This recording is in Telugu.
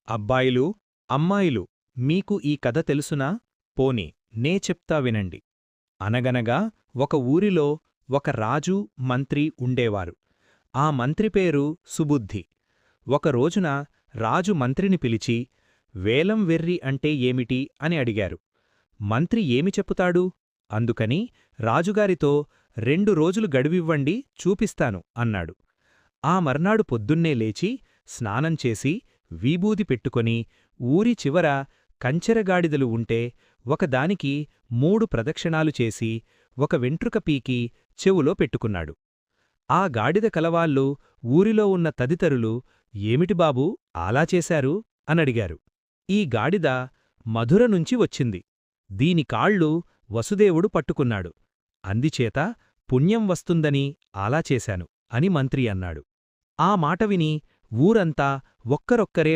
అబ్బాయిలు, అమ్మాయిలు, మీకు ఈ కథ తెలుసునా? పోనీ నే చెప్తా వినండి. అనగనగా ఒక ఊరిలో ఒక రాజు, మంత్రి ఉండేవారు. ఆ మంత్రి పేరు సుబుద్ధి. ఒకరోజున రాజు మంత్రిని పిలిచి, వేలం వెర్రి అంటే ఏమిటి అని అడిగారు. మంత్రి ఏమి చెప్పుతాడు? అందుకని రాజుగారితో 2 రోజులు గడువివ్వండి, చూపిస్తాను అన్నాడు. ఆ మర్నాడు పొద్దున్నే లేచి, స్నానం చేసి, వీబూది పెట్టుకొని, ఊరి చివర కంచెరగాడిదలు ఉంటే ఒకదానికి 3 ప్రదక్షిణాలు చేసి, ఒక వెంట్రుక పీకి చెవులో పెట్టుకున్నాడు. ఆ గాడిద కలవాళ్ళు, ఊరిలో ఉన్న తదితరులు, ఏమిటి బాబూ అలా చేశారు అనడిగారు. ఈ గాడిద మధుర నుంచి వచ్చింది. దీని కాళ్ళు వసుదేవుడు పట్టుకున్నాడు. అందిచేత పుణ్యం వస్తుందని అలా చేశాను అని మంత్రి అన్నాడు. ఆ మాట విని ఊరంతా ఒక్కరొక్కరే